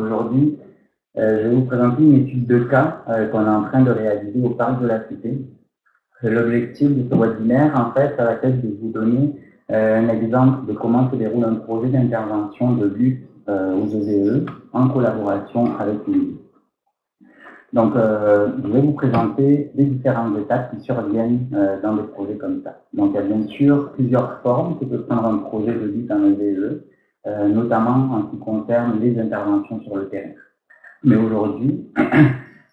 Aujourd'hui, je vais vous présenter une étude de cas qu'on est en train de réaliser au Parc de la Cité. L'objectif de ce webinaire, en fait, ça va être de vous donner un exemple de comment se déroule un projet d'intervention de lutte aux OZE en collaboration avec l'UNI. Donc, je vais vous présenter les différentes étapes qui surviennent dans des projets comme ça. Donc, il y a bien sûr plusieurs formes que peut prendre un projet de lutte en OZE, notamment en ce qui concerne les interventions sur le terrain. Mais aujourd'hui,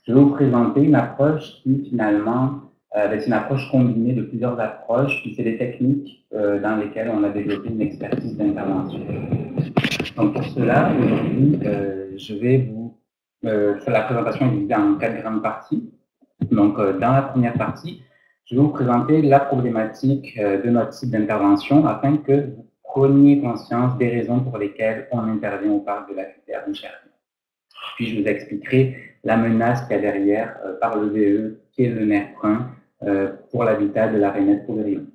je vais vous présenter une approche qui finalement est une approche combinée de plusieurs approches, puis c'est des techniques dans lesquelles on a développé une expertise d'intervention. Donc pour cela, aujourd'hui, je vais vous faire la présentation est divisée en 4 grandes parties. Donc dans la première partie, je vais vous présenter la problématique de notre site d'intervention afin que vous preniez conscience des raisons pour lesquelles on intervient au Parc de la Cité à Roucherville. Puis je vous expliquerai la menace qu'il y a derrière par le VE, qui est le nerf brun pour l'habitat de la rainette Poudrillon.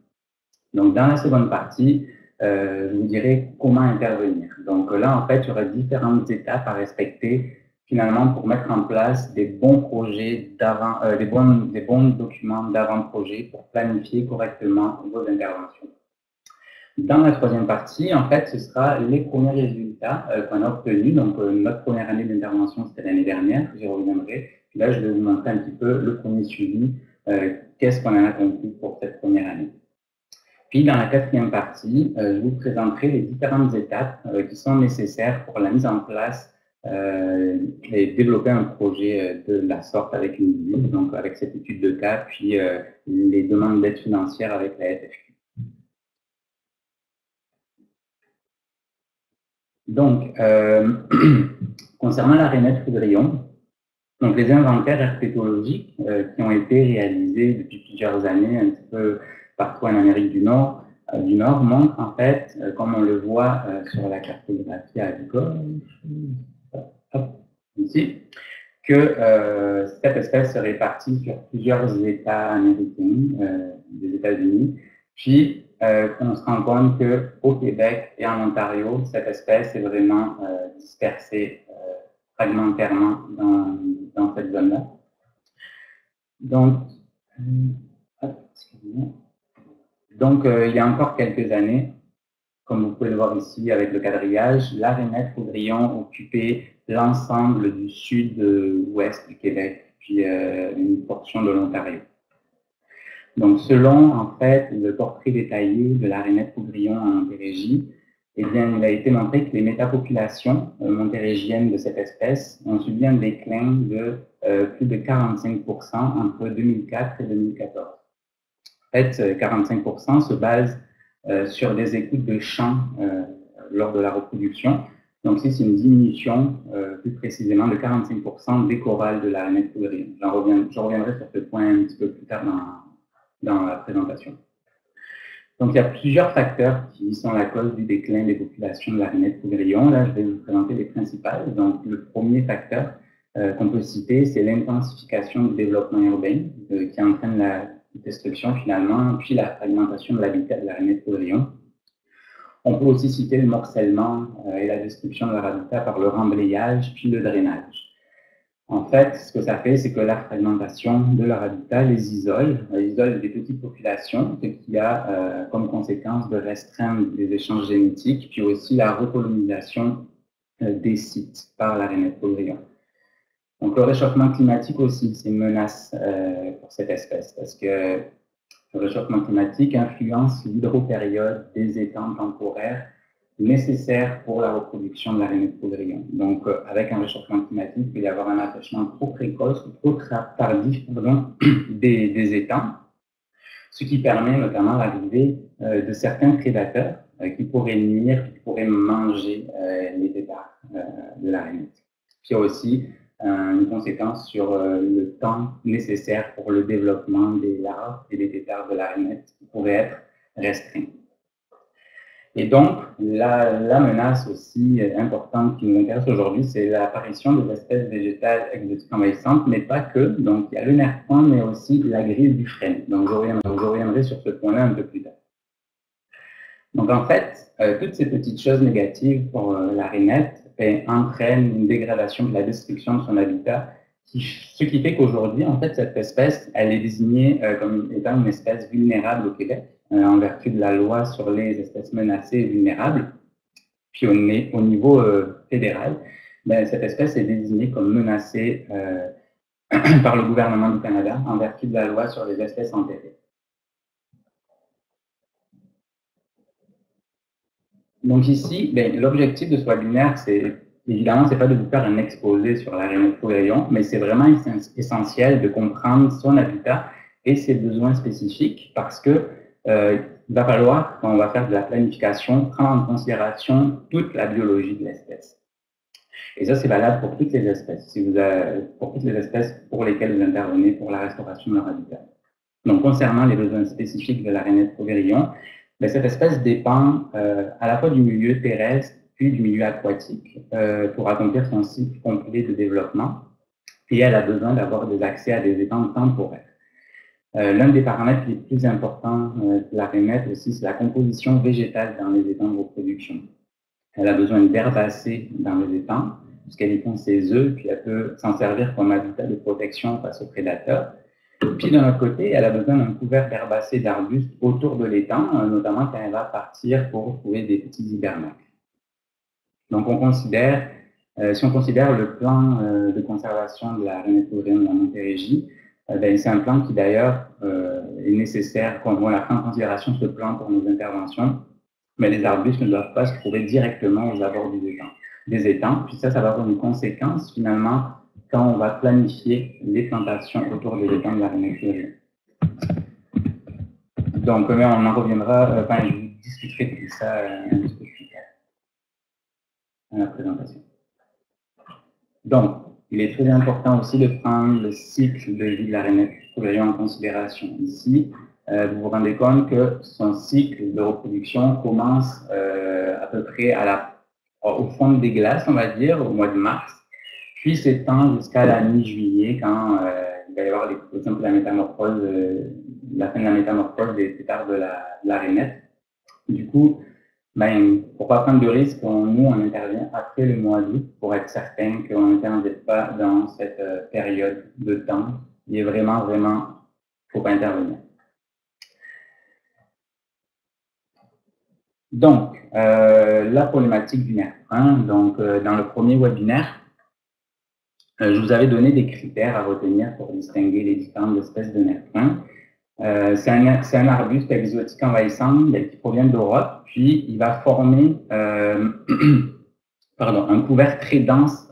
Donc dans la seconde partie, je vous dirai comment intervenir. Donc là, en fait, il y aura différentes étapes à respecter finalement pour mettre en place des bons projets d'avant, des bons documents d'avant-projet pour planifier correctement vos interventions. Dans la troisième partie, en fait, ce sera les premiers résultats qu'on a obtenus. Donc, notre première année d'intervention, c'était l'année dernière, j'y reviendrai. Puis là, je vais vous montrer un petit peu le premier suivi, qu'est-ce qu'on en a conclu pour cette première année. Puis, dans la quatrième partie, je vous présenterai les différentes étapes qui sont nécessaires pour la mise en place et développer un projet de la sorte avec une ville, donc avec cette étude de cas, puis les demandes d'aide financière avec la FFQ. Donc, concernant la rainette Poudrillon, donc les inventaires herpétologiques qui ont été réalisés depuis plusieurs années, un petit peu partout en Amérique du Nord montrent en fait, comme on le voit sur la cartographie à gauche, ici, que cette espèce se répartit sur plusieurs États américains, des États-Unis, puis on se rend compte qu'au Québec et en Ontario, cette espèce est vraiment dispersée fragmentairement dans cette zone-là. Donc, il y a encore quelques années, comme vous pouvez le voir ici avec le quadrillage, la rainette Poudrillon occupait l'ensemble du sud-ouest du Québec, puis une portion de l'Ontario. Donc, selon, en fait, le portrait détaillé de la rainette Poudrillon en Montérégie, eh bien, il a été montré que les métapopulations montérégiennes de cette espèce ont subi un déclin de plus de 45% entre 2004 et 2014. En fait, 45% se base sur des écoutes de chant lors de la reproduction. Donc, c'est une diminution, plus précisément, de 45% des chorales de la rainette Poudrillon. Je reviendrai sur ce point un petit peu plus tard dans la présentation. Donc, il y a plusieurs facteurs qui sont la cause du déclin des populations de la rainette Poudrillon. Là, je vais vous présenter les principales. Donc, le premier facteur qu'on peut citer, c'est l'intensification du développement urbain qui entraîne la destruction finalement, puis la fragmentation de l'habitat de la rainette Poudrillon. On peut aussi citer le morcellement et la destruction de leur habitat par le remblayage, puis le drainage. En fait, ce que ça fait, c'est que la fragmentation de leur habitat les isole des petites populations, ce qui a comme conséquence de restreindre les échanges génétiques, puis aussi la recolonisation des sites par la rainette Poudrillon. Donc le réchauffement climatique aussi, c'est une menace pour cette espèce, parce que le réchauffement climatique influence l'hydropériode des étangs temporaires nécessaires pour la reproduction de la rainette Poudrillon. Donc, avec un réchauffement climatique, il peut y avoir un attachement trop précoce ou trop tardif des étangs, ce qui permet notamment l'arrivée de certains prédateurs qui pourraient nuire, qui pourraient manger les tétards de la rainette. Puis il y a aussi une conséquence sur le temps nécessaire pour le développement des larves et des tétards de la rainette qui pourrait être restreint. Et donc, la menace aussi importante qui nous intéresse aujourd'hui, c'est l'apparition des espèces végétales exotiques envahissantes, mais pas que. Donc, il y a le nerf brun, mais aussi la grille du frêne. Donc, je reviendrai sur ce point-là un peu plus tard. Donc, en fait, toutes ces petites choses négatives pour la rainette entraîne une dégradation de la destruction de son habitat, ce qui fait qu'aujourd'hui, en fait, cette espèce, elle est désignée comme étant une espèce vulnérable au Québec, en vertu de la loi sur les espèces menacées et vulnérables. Puis au niveau fédéral, cette espèce est désignée comme menacée par le gouvernement du Canada en vertu de la loi sur les espèces enterrées. Donc ici, l'objectif de ce webinaire, évidemment, c'est pas de vous faire un exposé sur la rainette Poulaillon, mais c'est vraiment essentiel de comprendre son habitat et ses besoins spécifiques parce que il va falloir, quand on va faire de la planification, prendre en considération toute la biologie de l'espèce. Et ça, c'est valable pour toutes les espèces, pour toutes les espèces pour lesquelles vous intervenez pour la restauration de leur habitat. Donc, concernant les besoins spécifiques de la rainette Poulaillon, cette espèce dépend à la fois du milieu terrestre puis du milieu aquatique pour accomplir son cycle complet de développement. Et elle a besoin d'avoir des accès à des étangs temporaires. L'un des paramètres les plus importants de la rainette aussi, c'est la composition végétale dans les étangs de reproduction. Elle a besoin d'herbacées dans les étangs, puisqu'elle y pond ses œufs, puis elle peut s'en servir comme habitat de protection face aux prédateurs. Puis d'un autre côté, elle a besoin d'un couvert d'herbacées d'arbustes autour de l'étang, notamment quand elle va partir pour trouver des petits hibernacles. Donc on considère, si on considère le plan de conservation de la rainette Poulaillon de la Montérégie, c'est un plan qui d'ailleurs est nécessaire, on a pris en considération ce plan pour nos interventions, mais les arbustes ne doivent pas se trouver directement aux abords des étangs. Puis ça va avoir une conséquence finalement quand on va planifier les plantations autour des étangs de la rainette Poulaillon. Donc on en reviendra, je vous discuterai de tout ça un petit peu plus tard dans la présentation. Donc, il est très important aussi de prendre le cycle de vie de la rainette Poulaillon en considération. Ici, vous vous rendez compte que son cycle de reproduction commence à peu près au fond des glaces, on va dire, au mois de mars, puis s'étend jusqu'à la mi-juillet quand il va y avoir, par exemple, la fin de la métamorphose des pétards de la rainette. Du coup, pour ne pas prendre de risque, nous, on intervient après le mois d'août pour être certain qu'on n'intervient pas dans cette période de temps. Il est vraiment, il ne faut pas intervenir. Donc, la problématique du nerf brun. Donc, dans le premier webinaire, je vous avais donné des critères à retenir pour distinguer les différentes espèces de nerf brun. C'est un arbuste exotique envahissant qui provient d'Europe, puis il va former un couvert très dense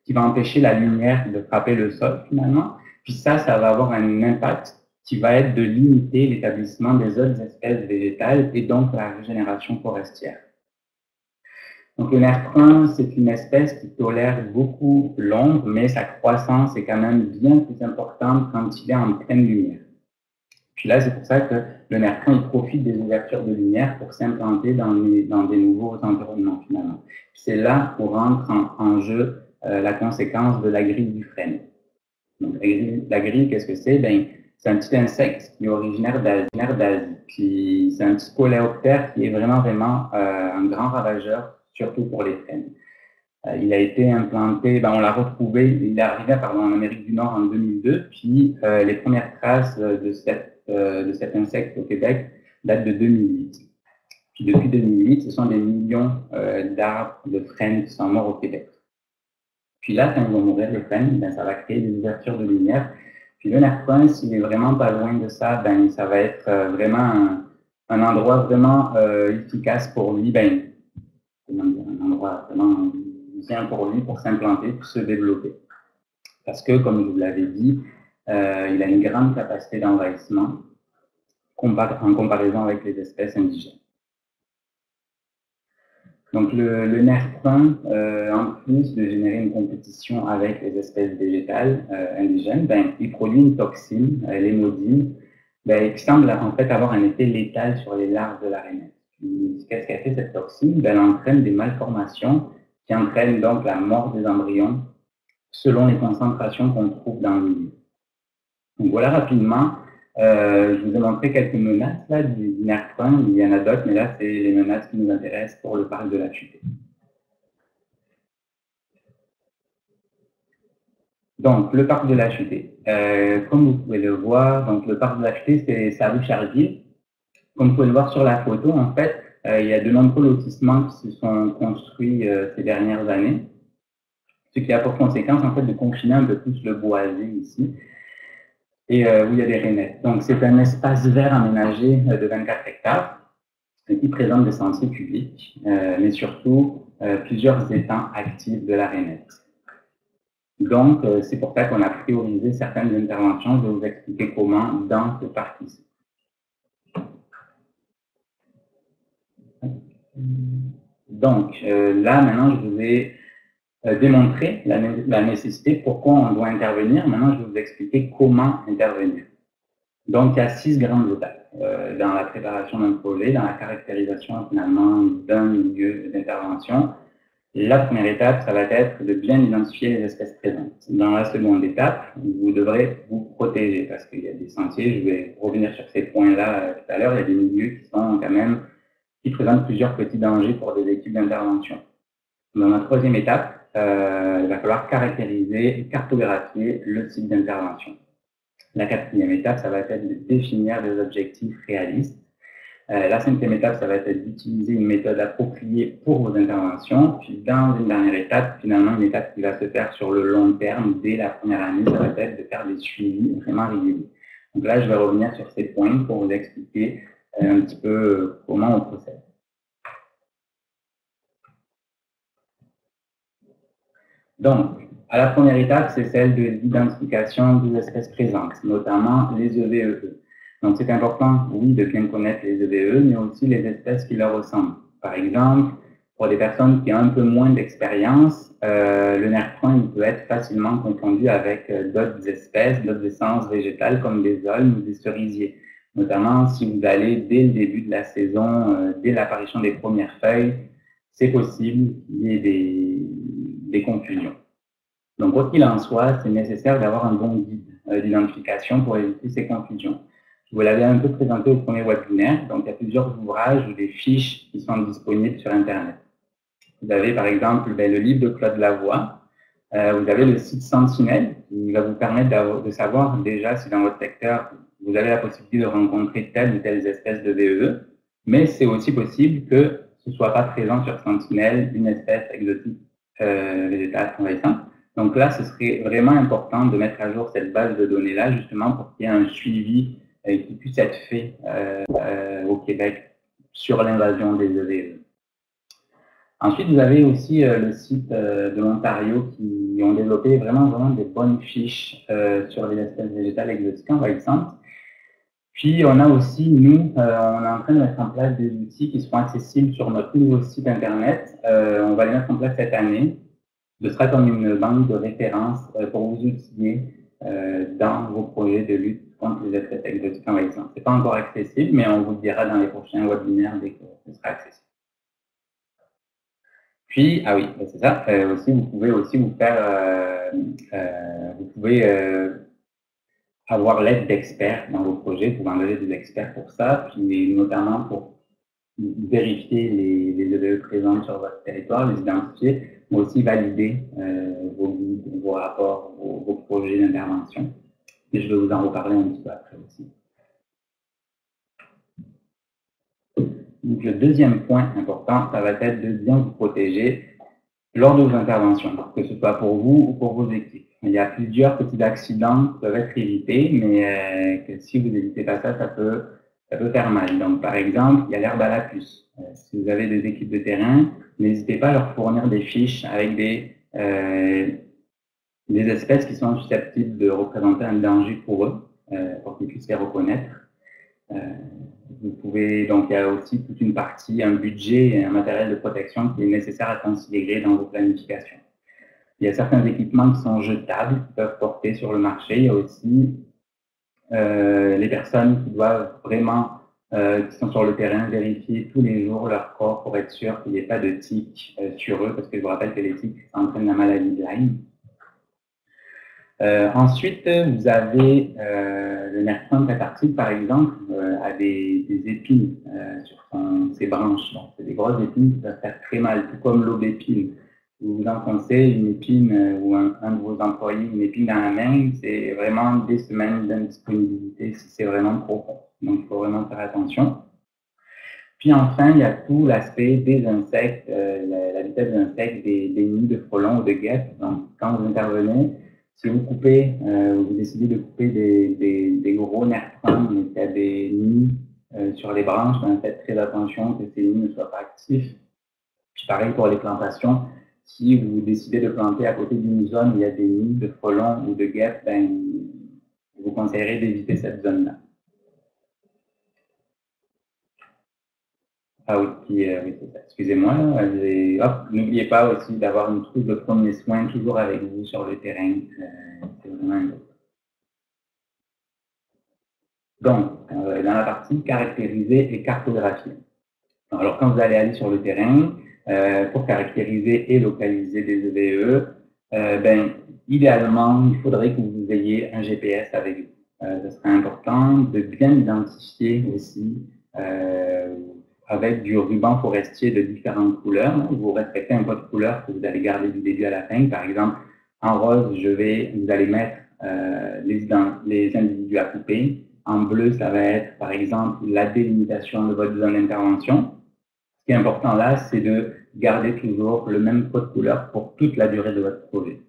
qui va empêcher la lumière de frapper le sol finalement. Puis ça va avoir un impact qui va être de limiter l'établissement des autres espèces végétales et donc la régénération forestière. Donc le nerf brun, c'est une espèce qui tolère beaucoup l'ombre, mais sa croissance est quand même bien plus importante quand il est en pleine lumière. Puis là, c'est pour ça que le nerf brun, il profite des ouvertures de lumière pour s'implanter dans des nouveaux environnements, finalement. C'est là où rentre en jeu la conséquence de la grille du frêne. Donc, la grille, qu'est-ce que c'est? C'est un petit insecte qui est originaire d'Asie. Puis c'est un petit coléoptère qui est vraiment un grand ravageur, surtout pour les frênes. Il a été implanté, on l'a retrouvé, il est arrivé en Amérique du Nord en 2002, puis les premières traces de cet insecte au Québec datent de 2008. Puis depuis 2008, ce sont des millions d'arbres de frênes qui sont morts au Québec. Puis là, quand ils vont mourir les frênes, ça va créer des ouvertures de lumière. Puis le nerf brun, s'il est vraiment pas loin de ça, ça va être vraiment un endroit vraiment efficace pour lui, un endroit vraiment bien pour lui pour s'implanter, pour se développer. Parce que, comme je vous l'avais dit, il a une grande capacité d'envahissement en comparaison avec les espèces indigènes. Donc le nerf brun, en plus de générer une compétition avec les espèces végétales indigènes, il produit une toxine, l'hémodine, qui semble en fait avoir un effet létal sur les larves de la rainette. Qu'est-ce qu'a fait cette toxine? Elle entraîne des malformations qui entraînent donc la mort des embryons selon les concentrations qu'on trouve dans le milieu. Donc voilà rapidement, je vous ai montré quelques menaces là, du nerf brun. Il y en a d'autres, mais là, c'est les menaces qui nous intéressent pour le parc de la Futée. Donc, le parc de la Chutée. Comme vous pouvez le voir, donc le parc de la Chutée, c'est à Boucherville. Comme vous pouvez le voir sur la photo, en fait, il y a de nombreux lotissements qui se sont construits ces dernières années, ce qui a pour conséquence, en fait, de confiner un peu plus le boisé ici, et où il y a des rainettes. Donc, c'est un espace vert aménagé de 24 hectares, qui présente des sentiers publics, mais surtout plusieurs étangs actifs de la rainette. Donc, c'est pour ça qu'on a priorisé certaines interventions. Je vais vous expliquer comment dans ce parc ici. Donc, là, maintenant, je vous ai démontré la nécessité, pourquoi on doit intervenir. Maintenant, je vais vous expliquer comment intervenir. Donc, il y a 6 grandes étapes dans la préparation d'un projet, dans la caractérisation, finalement, d'un milieu d'intervention. La première étape, ça va être de bien identifier les espèces présentes. Dans la seconde étape, vous devrez vous protéger parce qu'il y a des sentiers, je vais revenir sur ces points-là tout à l'heure, il y a des milieux qui sont quand même, qui présentent plusieurs petits dangers pour des équipes d'intervention. Dans la troisième étape, il va falloir caractériser et cartographier le site d'intervention. La quatrième étape, ça va être de définir des objectifs réalistes. La cinquième étape, ça va être d'utiliser une méthode appropriée pour vos interventions. Puis dans une dernière étape, finalement, une étape qui va se faire sur le long terme, dès la première année, ça va être de faire des suivis vraiment réguliers. Donc là, je vais revenir sur ces points pour vous expliquer un petit peu comment on procède. Donc, à la première étape, c'est celle de l'identification des espèces présentes, notamment les EVE. Donc, c'est important, oui, de bien connaître les EVE, mais aussi les espèces qui leur ressemblent. Par exemple, pour des personnes qui ont un peu moins d'expérience, le nerf point il peut être facilement confondu avec d'autres espèces, d'autres essences végétales comme des aulnes ou des cerisiers. Notamment, si vous allez dès le début de la saison, dès l'apparition des premières feuilles, c'est possible qu'il y ait des confusions. Donc, quoi qu'il en soit, c'est nécessaire d'avoir un bon guide d'identification pour éviter ces confusions. Je vous l'avais un peu présenté au premier webinaire, donc il y a plusieurs ouvrages ou des fiches qui sont disponibles sur Internet. Vous avez par exemple le livre de Claude Lavoie, vous avez le site Sentinelle qui va vous permettre de savoir déjà si dans votre secteur vous avez la possibilité de rencontrer telle ou telle espèce de VEE, mais c'est aussi possible que ce ne soit pas présent sur Sentinelle une espèce exotique végétale envahissante. Donc là, ce serait vraiment important de mettre à jour cette base de données-là, justement pour qu'il y ait un suivi qui puisse être fait au Québec sur l'invasion des EVE. Ensuite, vous avez aussi le site de l'Ontario qui ont développé vraiment des bonnes fiches sur les espèces végétales exotiques envahissantes. Puis, on a aussi, nous, on est en train de mettre en place des outils qui seront accessibles sur notre nouveau site Internet. On va les mettre en place cette année. Ce sera comme une banque de référence pour vous outiller dans vos projets de lutte contre les espèces exotiques envahissantes. Ce n'est pas encore accessible, mais on vous le dira dans les prochains webinaires dès que ce sera accessible. Puis, ah oui, c'est ça, aussi, vous pouvez aussi vous faire, avoir l'aide d'experts dans vos projets, vous pouvez engager des experts pour ça, puis notamment pour vérifier les EVE présents sur votre territoire, les identifier, mais aussi valider vos guides, vos rapports, vos projets d'intervention. Et je vais vous en reparler un petit peu après aussi. Donc, le deuxième point important, ça va être de bien vous protéger lors de vos interventions, que ce soit pour vous ou pour vos équipes. Il y a plusieurs petits accidents qui peuvent être évités, mais que si vous n'évitez pas ça, ça peut faire mal. Donc, par exemple, il y a l'herbe à la puce. Si vous avez des équipes de terrain, n'hésitez pas à leur fournir des fiches avec des espèces qui sont susceptibles de représenter un danger pour eux, pour qu'ils puissent les reconnaître. Vous pouvez, donc il y a aussi toute une partie, un budget et un matériel de protection qui est nécessaire à considérer dans vos planifications. Il y a certains équipements qui sont jetables, qui peuvent porter sur le marché. Il y a aussi les personnes qui doivent vraiment, qui sont sur le terrain, vérifier tous les jours leur corps pour être sûr qu'il n'y ait pas de tiques sur eux, parce que je vous rappelle que les tiques entraînent la maladie de Lyme. Ensuite, vous avez le nerf catarctique, par exemple, a des épines sur ses branches. C'est des grosses épines qui peuvent faire très mal, tout comme l'aubépine. vous enfoncez une épine ou un de vos employés une épine dans la main, c'est vraiment des semaines d'indisponibilité si c'est vraiment profond. Donc, il faut vraiment faire attention. Puis enfin, il y a tout l'aspect des insectes, la vitesse des insectes, des nids de frelons ou de guêpes. Donc, quand vous intervenez, si vous coupez, vous décidez de couper des gros nerfs mais qu'il y a des nids sur les branches, faites très attention que ces nids ne soient pas actifs. Puis pareil pour les plantations, si vous décidez de planter à côté d'une zone où il y a des nids de frelons ou de guêpes, je vous conseillerais d'éviter cette zone-là. Ah oui, puis, oui, c'est ça. Excusez-moi. N'oubliez pas aussi d'avoir une trousse de premiers soins toujours avec vous sur le terrain. C'est vraiment important. Donc, dans la partie caractériser et cartographier. Alors, quand vous allez aller sur le terrain, pour caractériser et localiser des EVE, idéalement, il faudrait que vous ayez un GPS avec vous. Ce serait important de bien identifier aussi avec du ruban forestier de différentes couleurs. Vous respectez un code couleur que vous allez garder du début à la fin. Par exemple, en rose, vous allez mettre les individus à couper. En bleu, ça va être, par exemple, la délimitation de votre zone d'intervention. Ce qui est important là, c'est de garder toujours le même code couleur pour toute la durée de votre projet.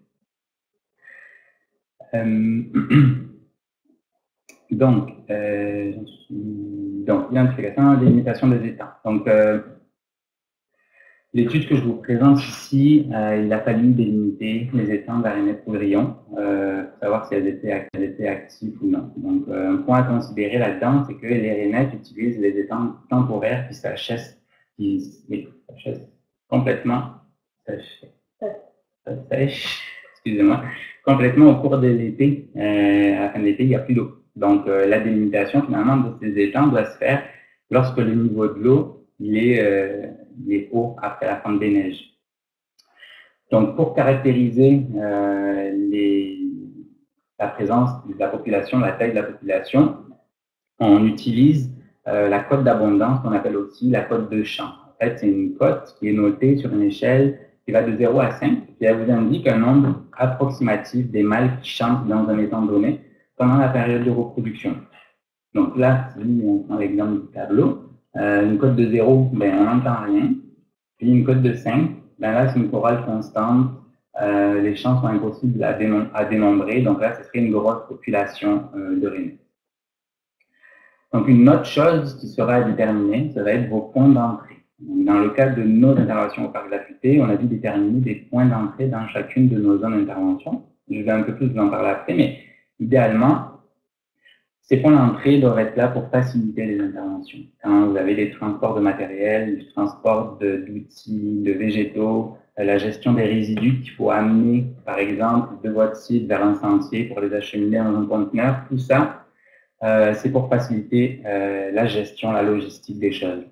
Donc, identification, délimitation des étangs. Donc, l'étude que je vous présente ici, il a fallu délimiter les étangs d'Arénette-Poudrillon pour savoir si elles étaient actives ou non. Donc, un point à considérer là-dedans, c'est que les Arénettes utilisent les étangs temporaires qui s'achèvent complètement, excusez-moi, complètement au cours de l'été. À la fin de l'été, il n'y a plus d'eau. Donc, la délimitation, finalement, de ces étangs doit se faire lorsque le niveau de l'eau il est haut après la fonte des neiges. Donc, pour caractériser la présence de la population, la taille de la population, on utilise la cote d'abondance qu'on appelle aussi la cote de champ. En fait, c'est une cote qui est notée sur une échelle qui va de 0 à 5, et elle vous indique un nombre approximatif des mâles qui chantent dans un étang donné pendant la période de reproduction. Donc là, on prend l'exemple du tableau. Une cote de 0, on n'entend rien. Puis une cote de 5, là, c'est une chorale constante. Les champs sont impossibles à dénombrer. Donc là, ce serait une grosse population de rainettes. Donc une autre chose qui sera à déterminer, ça va être vos points d'entrée. Dans le cadre de nos interventions au parc de la Futée, on a dû déterminer des points d'entrée dans chacune de nos zones d'intervention. Je vais un peu plus vous en parler après, mais idéalement, ces points d'entrée doivent être là pour faciliter les interventions. Quand vous avez des transports de matériel, du transport d'outils, de végétaux, la gestion des résidus qu'il faut amener, par exemple, de votre site vers un sentier pour les acheminer dans un conteneur, tout ça, c'est pour faciliter la gestion, la logistique des choses.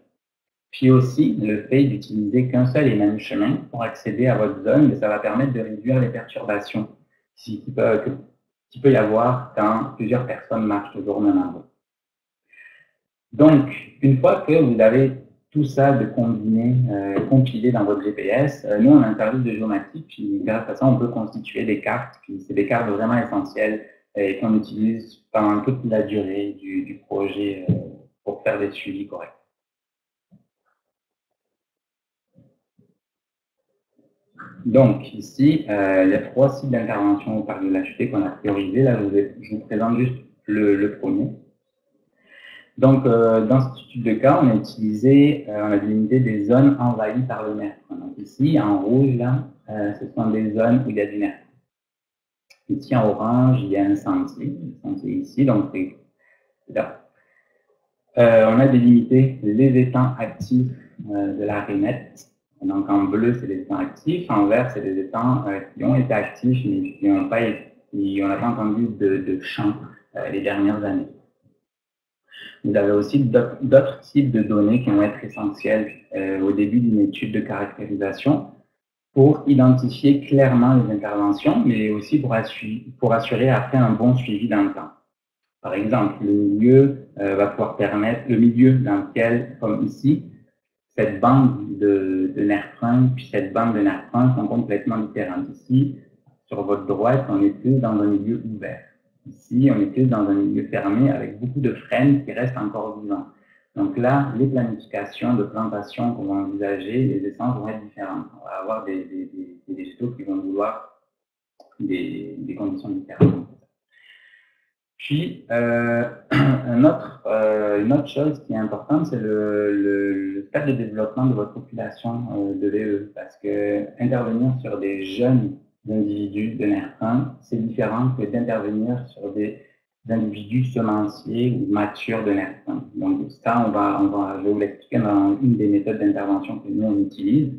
Puis aussi, le fait d'utiliser qu'un seul et même chemin pour accéder à votre zone, ça va permettre de réduire les perturbations qu'il peut y avoir quand plusieurs personnes marchent toujours au même endroit. Donc, une fois que vous avez tout ça de combiné, compilé dans votre GPS, nous, on a un service de géomatique, puis grâce à ça, on peut constituer des cartes, puis c'est des cartes vraiment essentielles et qu'on utilise pendant toute la durée du projet pour faire des suivis corrects. Donc, ici, il y a 3 sites d'intervention au parc de la Futée qu'on a priorisés. Là, je vous présente juste le premier. Donc, dans cette étude de cas, on a délimité des zones envahies par le nerf. Donc, ici, en rouge, là, ce sont des zones où il y a du nerf. Ici, en orange, il y a un sentier ici, donc c'est là. On a délimité les étangs actifs de la rainette. Donc, en bleu, c'est les étangs actifs. En vert, c'est les étangs qui ont été actifs, mais qui n'ont pas entendu de chant les dernières années. Vous avez aussi d'autres types de données qui vont être essentielles au début d'une étude de caractérisation pour identifier clairement les interventions, mais aussi pour assurer après un bon suivi dans le temps. Par exemple, le milieu va pouvoir permettre, le milieu dans lequel, comme ici, cette bande de nerf fin puis cette bande de nerf fin sont complètement différentes. Ici, sur votre droite, on est plus dans un milieu ouvert. Ici, on est plus dans un milieu fermé avec beaucoup de frênes qui restent encore vivants. Donc là, les planifications de plantation qu'on va envisager, les essences vont être différentes. On va avoir des végétaux qui vont vouloir des conditions différentes. Puis, une autre chose qui est importante, c'est le stade de développement de votre population de VE, parce que intervenir sur des jeunes individus de nerf 1, c'est différent que d'intervenir sur des individus semenciers ou matures de nerf 1. Donc ça, je vais vous l'expliquer dans une des méthodes d'intervention que nous, on utilise.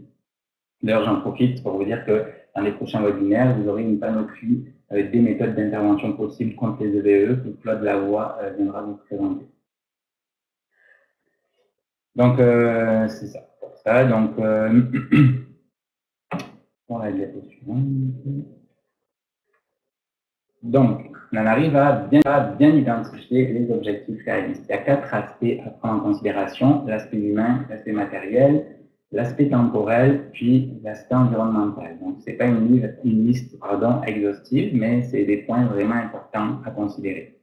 D'ailleurs, j'en profite pour vous dire que dans les prochains webinaires, vous aurez une panoplie des méthodes d'intervention possibles contre les EVE que Claude Lavoie viendra vous présenter. Donc, c'est ça. Pour ça, donc, pour la diapo suivante. Donc, on en arrive à bien identifier les objectifs réalistes. Il y a 4 aspects à prendre en considération: l'aspect humain, l'aspect matériel, l'aspect temporel, puis l'aspect environnemental. Donc, ce n'est pas une liste exhaustive, mais c'est des points vraiment importants à considérer.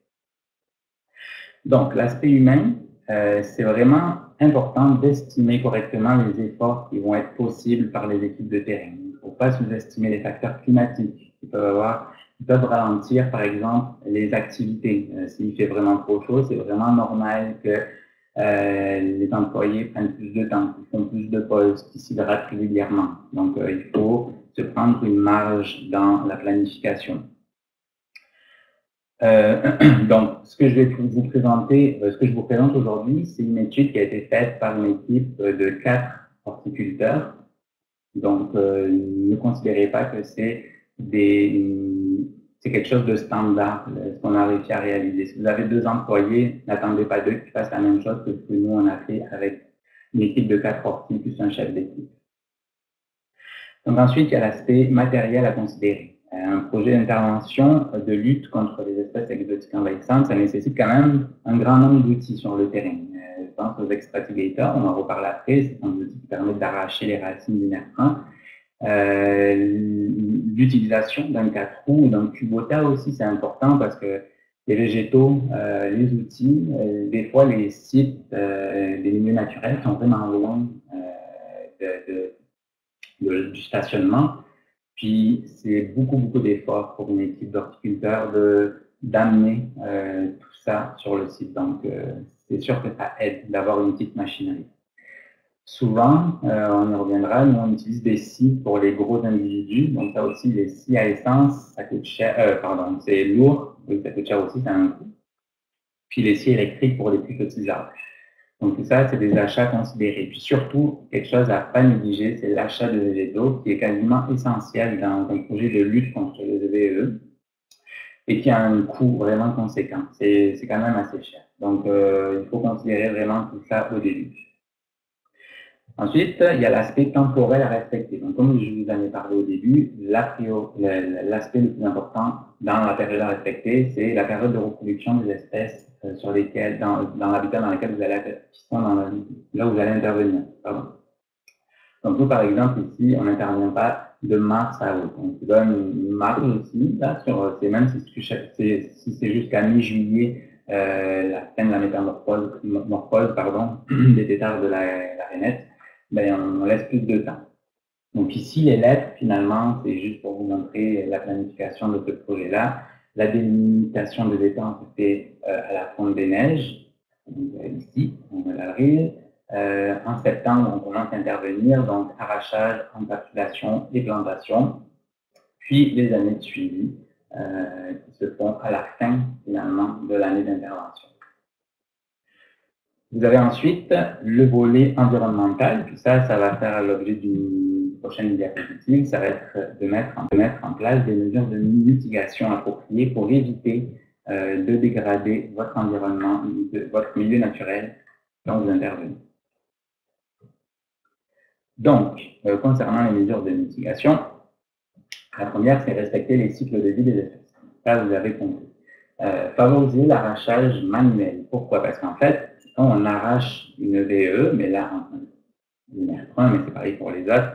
Donc, l'aspect humain, c'est vraiment important d'estimer correctement les efforts qui vont être possibles par les équipes de terrain. Il ne faut pas sous-estimer les facteurs climatiques qui peuvent ralentir, par exemple, les activités. S'il fait vraiment trop chaud, c'est vraiment normal que les employés prennent plus de temps, qu'ils font plus de pauses, qu'ils s'hydratent régulièrement. Donc, il faut se prendre une marge dans la planification. Donc, ce que je vous présente aujourd'hui, c'est une étude qui a été faite par une équipe de 4 horticulteurs. Donc, ne considérez pas que c'est quelque chose de standard, ce qu'on a réussi à réaliser. Si vous avez 2 employés, n'attendez pas d'eux qui fassent la même chose que ce que nous, on a fait avec une équipe de 4 orties plus un chef d'équipe. Donc ensuite, il y a l'aspect matériel à considérer. Un projet d'intervention de lutte contre les espèces exotiques envahissantes, ça nécessite quand même un grand nombre d'outils sur le terrain. Je pense aux extratigators, on en reparle après, c'est un outil qui permet d'arracher les racines du nerf 1. L'utilisation d'un 4 roues ou d'un cubota aussi, c'est important parce que les végétaux, les outils, des fois les sites des milieux naturels sont vraiment loin du stationnement. Puis c'est beaucoup d'efforts pour une équipe d'horticulteurs d'amener tout ça sur le site. Donc c'est sûr que ça aide d'avoir une petite machinerie. Souvent, on y reviendra, nous on utilise des scies pour les gros individus. Donc ça aussi, les scies à essence, ça coûte cher, c'est lourd, donc ça coûte cher aussi, ça a un coût. Puis les scies électriques pour les plus petits arbres. Donc tout ça, c'est des achats considérés. Puis surtout, quelque chose à ne pas négliger, c'est l'achat de végétaux, qui est quasiment essentiel dans un projet de lutte contre les EVE et qui a un coût vraiment conséquent. C'est quand même assez cher. Donc il faut considérer vraiment tout ça au début. Ensuite, il y a l'aspect temporel à respecter. Donc, comme je vous en ai parlé au début, l'aspect le plus important dans la période à respecter, c'est la période de reproduction des espèces sur lesquelles, dans l'habitat dans lequel vous allez, là où vous allez intervenir. Pardon. Donc, nous, par exemple, ici, on n'intervient pas de mars à août. On se donne une marge aussi, là, même si c'est jusqu'à mi-juillet, la fin de la métamorphose des têtards de la rainette, ben, on laisse plus de temps. Donc ici, les lettres, finalement, c'est juste pour vous montrer la planification de ce projet-là. La délimitation des étangs se fait à la fonte des neiges. Donc, ici, on a l'avril. En septembre, on commence à intervenir, donc arrachage, encapsulation et plantation. Puis les années de suivi qui se font à la fin, finalement, de l'année d'intervention. Vous avez ensuite le volet environnemental, puis ça va faire l'objet d'une prochaine diapositive. Ça va être de mettre en place des mesures de mitigation appropriées pour éviter de dégrader votre environnement, votre milieu naturel quand vous intervenez. Donc, concernant les mesures de mitigation, la première, c'est respecter les cycles de vie des espèces. Ça, vous avez compris. Favoriser l'arrachage manuel. Pourquoi? Parce qu'en fait, quand on arrache une VE, mais là, nerf 1, mais c'est pareil pour les autres.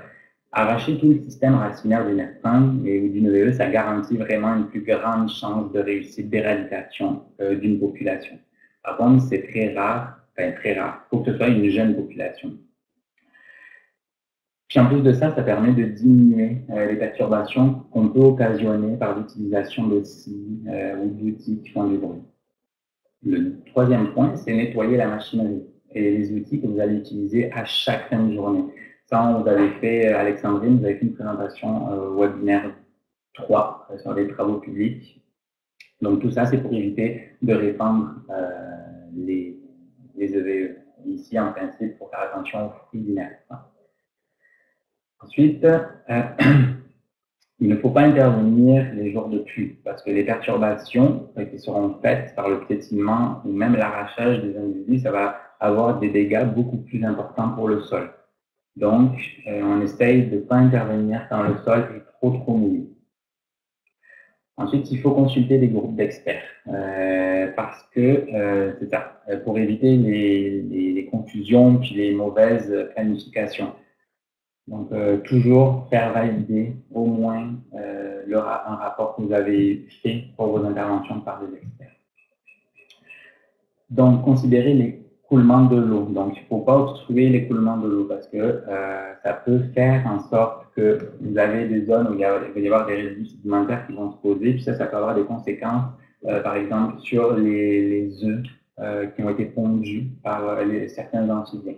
Arracher tout le système racinaire du nerf 1 et d'une VE, ça garantit vraiment une plus grande chance de réussite d'éradication d'une population. Par contre, c'est très rare, enfin très rare, il faut que ce soit une jeune population. Puis en plus de ça, ça permet de diminuer les perturbations qu'on peut occasionner par l'utilisation de scies ou d'outils qui font du bruit. Le troisième point, c'est nettoyer la machinerie et les outils que vous allez utiliser à chaque fin de journée. Ça, vous avez fait, Alexandrine, vous avez fait une présentation webinaire 3 sur les travaux publics. Donc tout ça, c'est pour éviter de répandre les EVE. Ici, en principe, il faut faire attention aux fruits du nerf. Ensuite, il ne faut pas intervenir les jours de pluie parce que les perturbations qui seront faites par le piétinement ou même l'arrachage des individus, ça va avoir des dégâts beaucoup plus importants pour le sol. Donc, on essaye de ne pas intervenir quand le sol est trop mouillé. Ensuite, il faut consulter des groupes d'experts parce que c'est ça, pour éviter les confusions puis les mauvaises planifications. Donc, toujours faire valider au moins un rapport que vous avez fait pour vos interventions par des experts. Donc, considérez l'écoulement de l'eau. Donc, il ne faut pas obstruer l'écoulement de l'eau parce que ça peut faire en sorte que vous avez des zones où il va y avoir des résidus sédimentaires qui vont se poser, puis ça peut avoir des conséquences, par exemple, sur les œufs qui ont été pondus par certains amphibiens.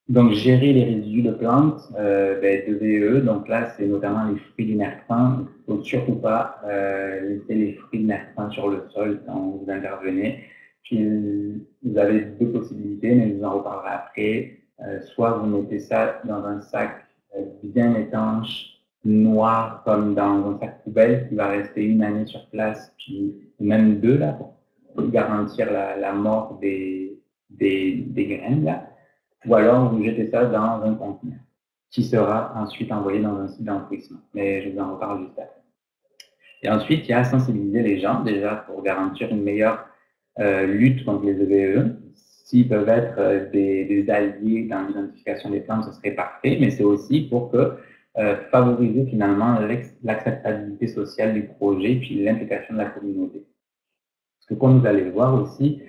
Donc, gérer les résidus de plantes, de VE, donc là, c'est notamment les fruits du nerf 1. Il ne faut surtout pas laisser les fruits du nerf 1 sur le sol quand vous intervenez. Puis, vous avez deux possibilités, mais je vous en reparlerai après. Soit vous mettez ça dans un sac bien étanche, noir, comme dans un sac poubelle, qui va rester une année sur place, puis même 2, là, pour garantir la mort des graines, là. Ou alors vous jetez ça dans un conteneur qui sera ensuite envoyé dans un site d'enfouissement. Mais je vous en reparle juste après. Et ensuite, il y a sensibiliser les gens déjà pour garantir une meilleure lutte contre les EVE. S'ils peuvent être des alliés dans l'identification des plantes, ce serait parfait, mais c'est aussi pour que favoriser finalement l'acceptabilité sociale du projet puis l'implication de la communauté. Parce que comme vous allez le voir aussi,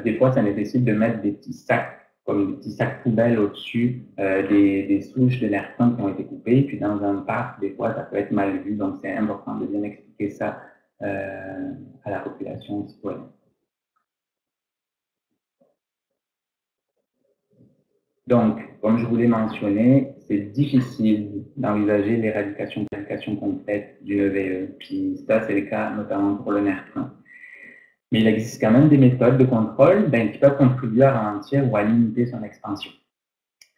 des fois, ça nécessite de mettre des petits sacs comme des petits sacs poubelles au-dessus des souches de nerf 1 qui ont été coupées. Puis dans un parc, des fois, ça peut être mal vu. Donc, c'est important de bien expliquer ça à la population citoyenne. Donc, comme je vous l'ai mentionné, c'est difficile d'envisager l'éradication complète du EVE. Puis ça, c'est le cas notamment pour le nerf 1. Mais il existe quand même des méthodes de contrôle qui peuvent contribuer à ralentir ou à limiter son expansion.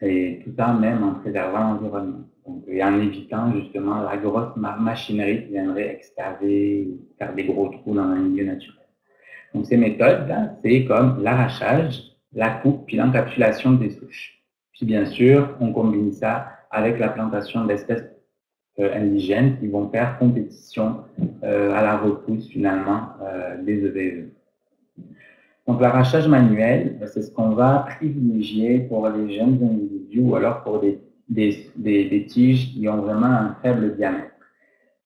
Et tout ça même en préservant l'environnement. Et en évitant justement la grosse machinerie qui viendrait excaver ou faire des gros trous dans un milieu naturel. Donc ces méthodes-là, c'est comme l'arrachage, la coupe, puis l'encapsulation des souches. Puis bien sûr, on combine ça avec la plantation d'espèces indigènes qui vont faire compétition à la repousse finalement des EVE. Donc l'arrachage manuel, c'est ce qu'on va privilégier pour les jeunes individus ou alors pour des tiges qui ont vraiment un faible diamètre.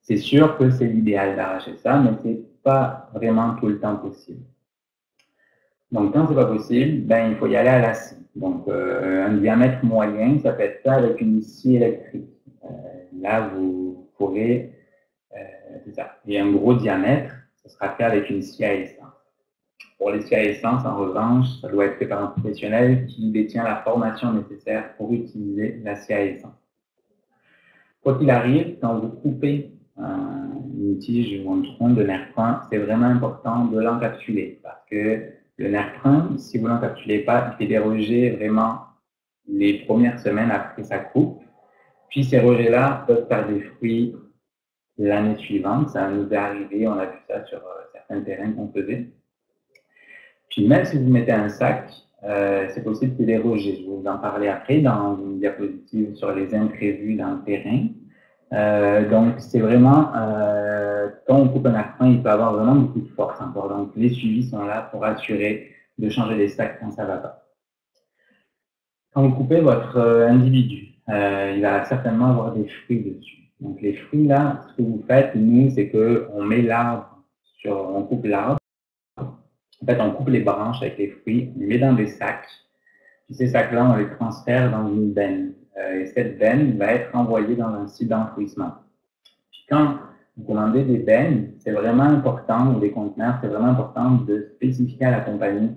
C'est sûr que c'est l'idéal d'arracher ça, mais ce n'est pas vraiment tout le temps possible. Donc quand ce n'est pas possible, il faut y aller à la scie. Donc un diamètre moyen, ça peut être fait avec une scie électrique. Là, vous pourrez, c'est ça. Et un gros diamètre, ce sera fait avec une scie à essence. Pour les scies à essence, en revanche, ça doit être fait par un professionnel qui détient la formation nécessaire pour utiliser la scie à essence. Quoi qu'il arrive, quand vous coupez une tige ou un tronc de nerf 1, c'est vraiment important de l'encapsuler parce que le nerf 1, si vous ne l'encapsulez pas, il fait des rejets vraiment les premières semaines après sa coupe. Puis ces rejets-là peuvent faire des fruits l'année suivante. Ça nous est arrivé, on a vu ça sur certains terrains qu'on faisait. Puis même si vous mettez un sac, c'est possible qu'il y ait des rejets. Je vais vous en parler après dans une diapositive sur les imprévus dans le terrain. Donc, c'est vraiment, quand on coupe un arpent, il peut avoir vraiment beaucoup de force encore. Donc, les suivis sont là pour assurer de changer les sacs quand ça ne va pas. Quand vous coupez votre individu, il va certainement avoir des fruits dessus. Donc les fruits là, ce que vous faites, nous, c'est qu'on met l'arbre on coupe l'arbre. En fait, on coupe les branches avec les fruits, on les met dans des sacs. Puis ces sacs-là, on les transfère dans une benne. Et cette benne va être envoyée dans un site d'enfouissement. Puis quand vous commandez des bennes, c'est vraiment important, ou des conteneurs, c'est vraiment important de spécifier à la compagnie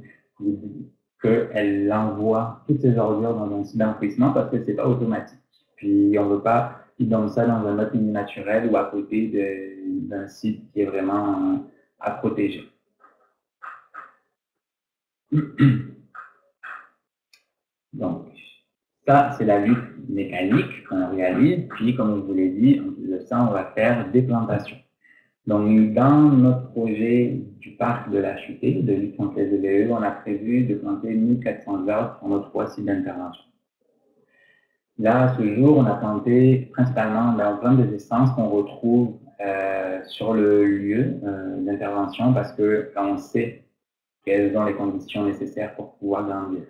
qu'elle envoie toutes ces ordures dans un site d'enfouissement parce que c'est pas automatique. Puis on ne veut pas qu'ils donnent ça dans un autre milieu naturel ou à côté d'un site qui est vraiment à protéger. Donc, ça, c'est la lutte mécanique qu'on réalise. Puis, comme je vous l'ai dit, en plus de ça, on va faire des plantations. Donc, dans notre projet du parc de la Chutée, de lutte contre les EBE, on a prévu de planter 1400 arbres sur nos 3 sites d'intervention. Là, à ce jour, on a planté principalement l'empreinte des essences qu'on retrouve sur le lieu d'intervention parce que on sait quelles sont les conditions nécessaires pour pouvoir grandir.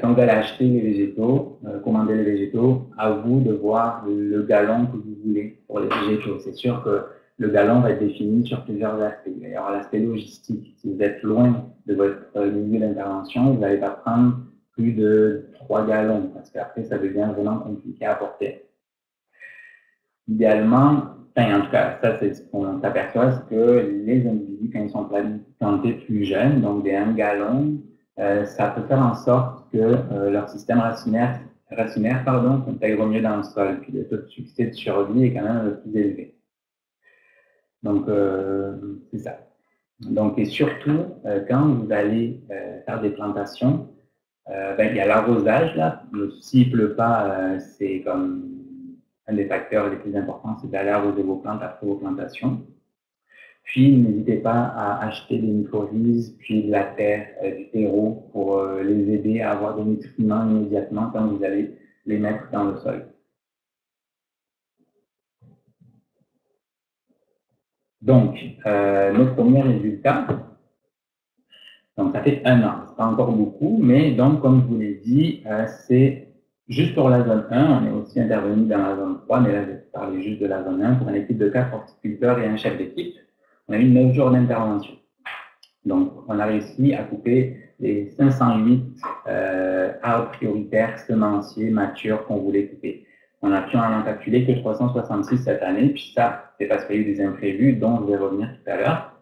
Quand vous allez acheter les végétaux, commander les végétaux, à vous de voir le galon que vous voulez pour les végétaux. C'est sûr que le galon va être défini sur plusieurs aspects. Il va y avoir l'aspect logistique. Si vous êtes loin de votre milieu d'intervention, vous n'allez pas prendre plus de 3 gallons parce qu'après, ça devient vraiment compliqué à porter. Idéalement, en tout cas, ça c'est ce qu'on s'aperçoit, c'est que les individus, quand ils sont plantés plus jeunes, donc des 1 gallon, ça peut faire en sorte que leur système racinaire s'intègre mieux dans le sol, puis le taux de succès de survie est quand même le plus élevé. Donc, c'est ça. Donc, et surtout, quand vous allez faire des plantations, il y a l'arrosage, là. S'il ne pleut pas, c'est comme un des facteurs les plus importants, c'est d'aller arroser vos plantes après vos plantations. Puis, n'hésitez pas à acheter des mycorhizes, puis de la terre, du terreau, pour les aider à avoir des nutriments immédiatement quand vous allez les mettre dans le sol. Donc, nos premiers résultats, donc ça fait 1 an, c'est pas encore beaucoup, mais donc, comme je vous l'ai dit, c'est juste pour la zone 1, on est aussi intervenu dans la zone 3, mais là, je vais parler juste de la zone 1, pour une équipe de 4 horticulteurs et un chef d'équipe. On a eu 9 jours d'intervention. Donc, on a réussi à couper les 508 arbres prioritaires, semenciers, matures qu'on voulait couper. On a pu en encapsuler que 366 cette année, puis ça, c'est parce qu'il y a eu des imprévus, dont je vais revenir tout à l'heure.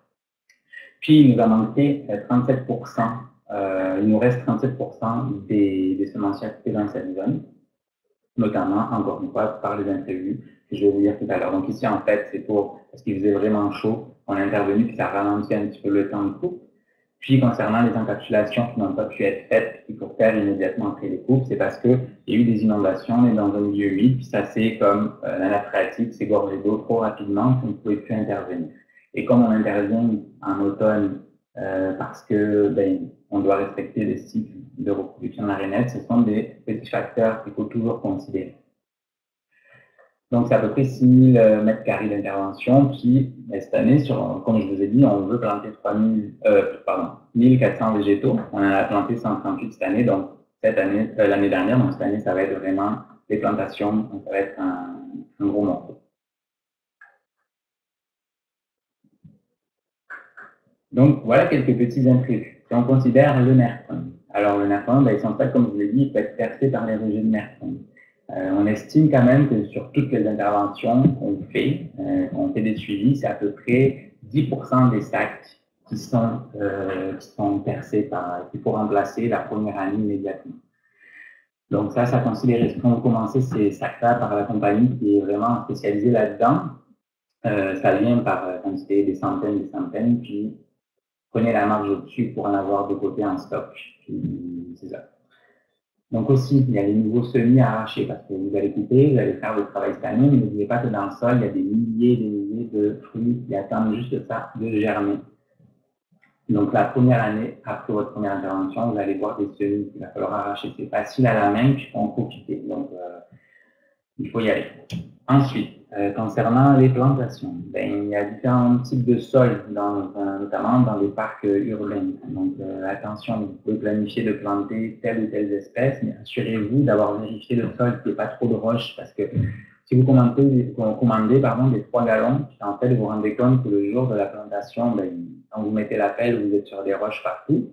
Puis, il nous a manqué 37%, il nous reste 37% des semenciers à couper dans cette zone, notamment, encore une fois, par les imprévus, que je vais vous dire tout à l'heure. Donc ici, en fait, c'est parce qu'il faisait vraiment chaud, on est intervenu, puis ça ralentit un petit peu le temps de coupe. Puis, concernant les encapsulations qui n'ont pas pu être faites, qu'il faut faire immédiatement après les coupes, c'est parce qu'il y a eu des inondations, on est dans un milieu humide, puis ça c'est comme la nappe phréatique s'est gorgée d'eau trop rapidement qu'on ne pouvait plus intervenir. Et comme on intervient en automne, parce que on doit respecter les cycles de reproduction de la rainette, ce sont des petits facteurs qu'il faut toujours considérer. Donc, c'est à peu près 6000 m² d'intervention. Puis, cette année, comme je vous ai dit, on veut planter 1400 végétaux. On en a planté 138 cette année. Donc, l'année dernière, donc cette année, ça va être vraiment des plantations. Donc, ça va être un gros morceau. Donc, voilà quelques petits imprévus. Si on considère le nerfon. Alors, le nerfon, ils sont faits, comme je vous l'ai dit, il peut être percé par les rejets de nerfon. On estime quand même que sur toutes les interventions qu'on fait des suivis, c'est à peu près 10% des sacs qui sont percés qu'il faut remplacer la première année immédiatement. Donc ça considère, quand vous commencez ces sacs-là par la compagnie qui est vraiment spécialisée là-dedans, ça vient par quantité des centaines, puis prenez la marge au-dessus pour en avoir de côté en stock. C'est ça. Donc aussi, il y a les nouveaux semis à arracher parce que vous allez couper, vous allez faire le travail cette année, mais n'oubliez pas que dans le sol, il y a des milliers de fruits qui attendent juste ça de germer. Donc la première année, après votre première intervention, vous allez voir des semis qu'il va falloir arracher. C'est facile à la main, puis on peut couper. Donc il faut y aller. Ensuite, Concernant les plantations, il y a différents types de sols, notamment dans les parcs urbains. Donc, attention, vous pouvez planifier de planter telle ou telle espèce, mais assurez-vous d'avoir vérifié le sol, qu'il n'y ait pas trop de roches, parce que si vous commandez des 3 gallons, en fait, vous vous rendez compte que le jour de la plantation, quand vous mettez la pelle, vous êtes sur des roches partout,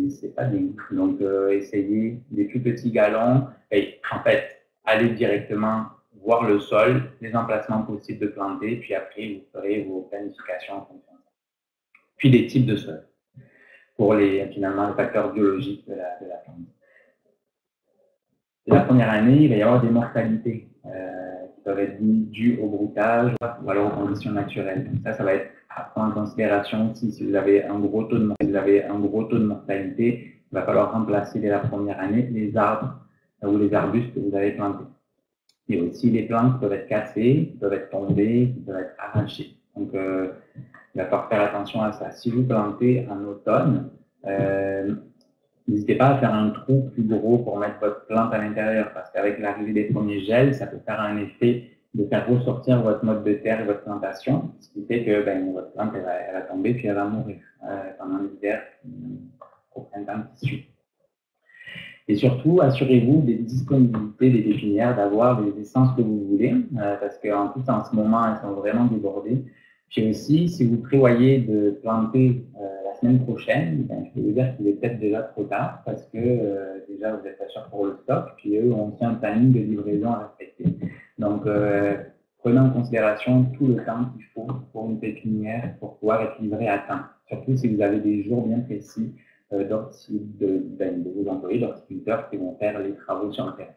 c'est pas bien. Donc, essayez des tout petits galons et en fait, allez directement voir le sol, les emplacements possibles de planter, puis après, vous ferez vos planifications en fonction de ça. Puis des types de sol pour finalement, les facteurs biologiques de la plante. La première année, il va y avoir des mortalités qui peuvent être dues au broutage ou alors aux conditions naturelles. Donc ça va être à prendre en considération aussi. Si vous avez un gros taux de mortalité, il va falloir remplacer dès la première année les arbres ou les arbustes que vous avez plantés. Et aussi les plantes qui peuvent être cassées, qui peuvent être tombées, qui peuvent être arrachées. Donc il va falloir faire attention à ça. Si vous plantez en automne, n'hésitez pas à faire un trou plus gros pour mettre votre plante à l'intérieur, parce qu'avec l'arrivée des premiers gels, ça peut faire un effet de faire ressortir votre mode de terre et votre plantation, ce qui fait que votre plante elle va tomber puis elle va mourir pendant l'hiver au printemps qui suit. Et surtout, assurez-vous des disponibilités des pépinières, d'avoir les essences que vous voulez, parce qu'en plus, en ce moment, elles sont vraiment débordées. Puis aussi, si vous prévoyez de planter la semaine prochaine, je peux vous dire qu'il est peut-être déjà trop tard, parce que déjà, vous êtes pas sûr pour le stock, puis eux ont aussi un planning de livraison à respecter. Donc, prenez en considération tout le temps qu'il faut pour une pépinière pour pouvoir être livré à temps. Surtout si vous avez des jours bien précis de vos employés, d'horticulteurs qui vont faire les travaux sur le terrain.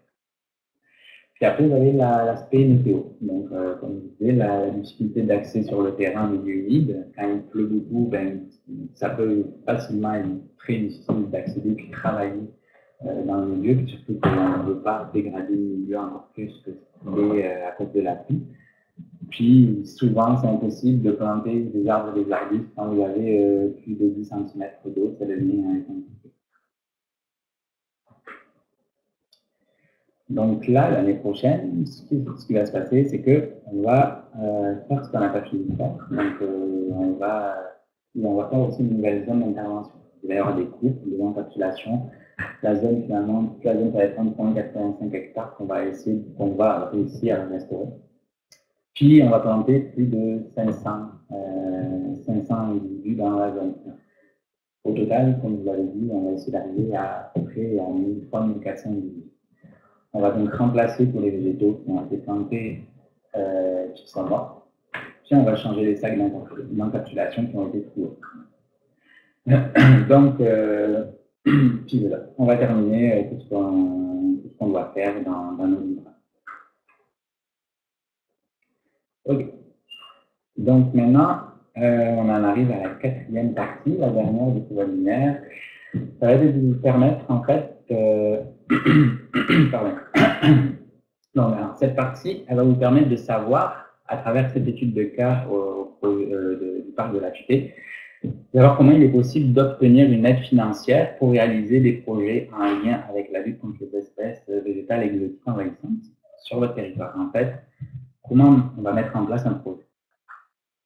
Puis après, vous avez l'aspect météo. Donc, comme je disais, la difficulté d'accès sur le terrain en milieu humide. Quand il pleut beaucoup, ça peut facilement être très difficile d'accéder puis travailler dans le milieu, puis surtout qu'on ne veut pas dégrader le milieu encore plus que ce qui est à cause de la pluie. Puis, souvent, c'est impossible de planter des arbres et des arbustes quand vous avez plus de 10 cm d'eau, ça devient compliqué. Donc là, l'année prochaine, ce qui va se passer, c'est qu'on va faire ce qu'on n'a pas fini de faire. Donc, on va faire aussi une nouvelle zone d'intervention. Il va y avoir des coupes, des encapsulations. La zone, finalement, toute la zone va être 1,85 hectares qu'on va réussir à restaurer. Puis, on va planter plus de 500 individus dans la zone. Au total, comme vous l'avez dit, on va essayer d'arriver à peu près à 1300-1400 individus. On va donc remplacer tous les végétaux qui ont été plantés qui sont morts. Puis, on va changer les sacs d'encapsulation qui ont été troués. Donc, puis voilà, on va terminer tout ce qu'on doit faire dans nos livres. Ok. Donc maintenant, on en arrive à la 4e partie, la dernière du pouvoir linéaire. Ça va vous permettre en fait, pardon. Donc, alors, cette partie, elle va vous permettre de savoir, à travers cette étude de cas du parc de la Futée, de savoir comment il est possible d'obtenir une aide financière pour réaliser des projets en lien avec la lutte contre les espèces végétales exotiques envahissantes sur votre territoire. En fait, comment on va mettre en place un projet?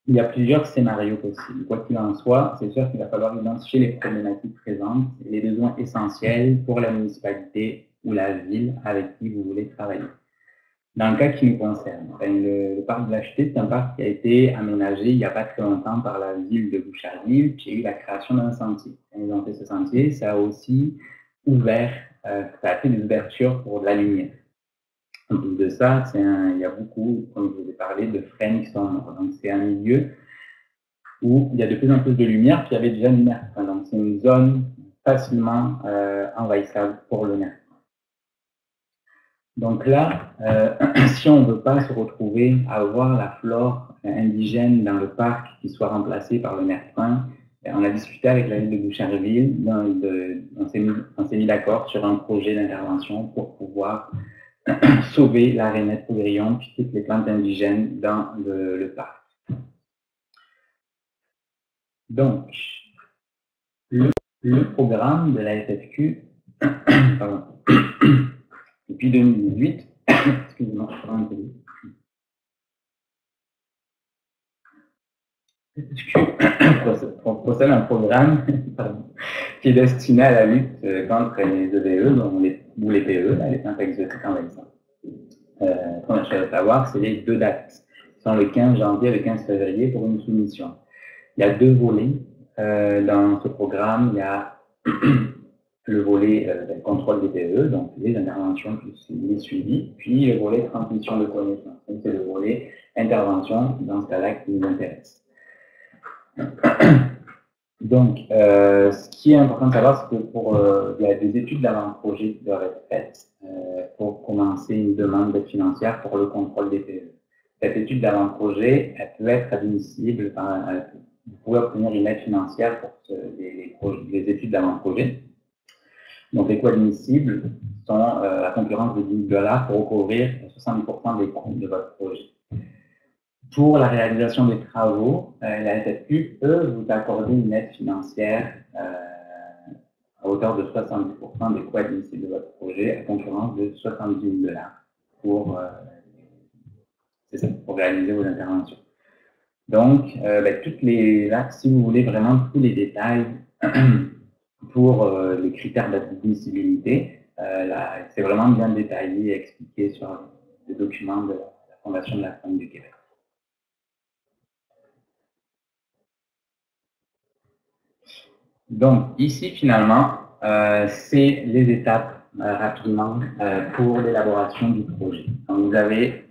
Il y a plusieurs scénarios possibles. Quoi qu'il en soit, c'est sûr qu'il va falloir identifier les problématiques présentes et les besoins essentiels pour la municipalité ou la ville avec qui vous voulez travailler. Dans le cas qui nous concerne, le parc de la Futée, c'est un parc qui a été aménagé il n'y a pas très longtemps par la ville de Boucherville, qui a eu la création d'un sentier. Quand ils ont fait ce sentier, ça a aussi ouvert, ça a fait des ouvertures pour de la lumière. En plus de ça, il y a beaucoup, comme je vous ai parlé, de frênes qui sont morts. Donc c'est un milieu où il y a de plus en plus de lumière, puis il y avait déjà une mer. Donc c'est une zone facilement envahissable pour le nerf. Donc là, si on ne veut pas se retrouver à avoir la flore indigène dans le parc qui soit remplacée par le nerf-fin, on a discuté avec la ville de Boucherville, on s'est mis d'accord sur un projet d'intervention pour pouvoir sauver la rainette poudrillon puis toutes les plantes indigènes dans le parc. Donc, le programme de la FFQ, pardon, depuis 2018, excusez-moi, je prends un peu possède un programme qui est destiné à la lutte contre les EVE, ou les PE, les plantes exotiques en exemple. Première chose à savoir, c'est les deux dates, qui sont le 15 janvier et le 15 février pour une soumission. Il y a deux volets dans ce programme. Il y a le volet contrôle des PE, donc les interventions plus les suivis, puis le volet transmission de connaissances. C'est le volet intervention, dans ce cas-là, qui nous intéresse. Donc, ce qui est important de savoir, c'est que il y a des études d'avant-projet qui doivent être faites pour commencer une demande d'aide financière pour le contrôle des PE. Cette étude d'avant-projet, elle peut être admissible, vous pouvez obtenir une aide financière pour les études d'avant-projet. Donc, les coûts admissibles sont la concurrence de $10 pour recouvrir 70% des coûts de votre projet. Pour la réalisation des travaux, la FFQ peut vous accorder une aide financière à hauteur de 70% des coûts admissibles de votre projet, à concurrence de $70 pour réaliser vos interventions. Donc, si vous voulez vraiment tous les détails pour les critères d'admissibilité, c'est vraiment bien détaillé et expliqué sur les documents de la Fondation de la Femme du Québec. Donc, ici, finalement, c'est les étapes rapidement pour l'élaboration du projet. Donc, vous avez,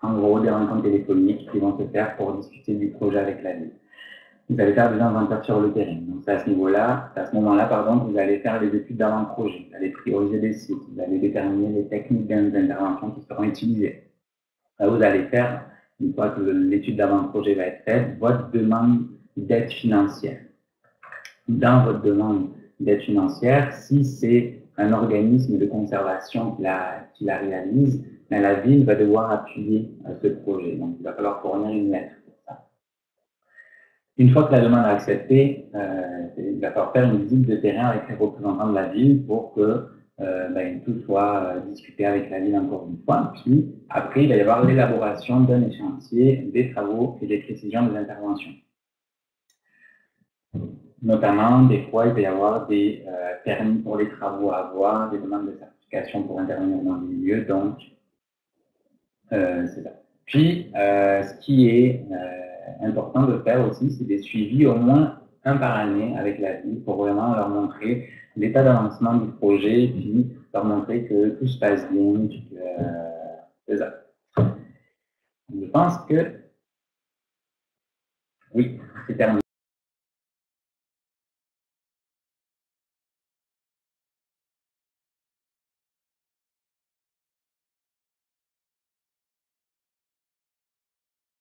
en gros, des rencontres téléphoniques qui vont se faire pour discuter du projet avec la ville. Vous allez faire des inventaires sur le terrain. Donc, c'est à ce moment-là, vous allez faire les études d'avant-projet. Vous allez prioriser des sites. Vous allez déterminer les techniques d'intervention qui seront utilisées. Là, vous allez faire, une fois que l'étude d'avant-projet va être faite, votre demande d'aide financière. Dans votre demande d'aide financière, si c'est un organisme de conservation qui la réalise, la ville va devoir appuyer ce projet. Donc, il va falloir fournir une lettre pour ça. Une fois que la demande est acceptée, il va falloir faire une visite de terrain avec les représentants de la ville pour que tout soit discuté avec la ville encore une fois. Puis, après, il va y avoir l'élaboration d'un échéancier des travaux et des précisions des interventions. Notamment, des fois, il va y avoir des permis pour les travaux à avoir, des demandes de certification pour intervenir dans les lieux, donc c'est ça. Puis, ce qui est important de faire aussi, c'est des suivis au moins un par année avec la ville pour vraiment leur montrer l'état d'avancement du projet, puis leur montrer que tout se passe bien, puis que c'est ça. Je pense que oui, c'est terminé.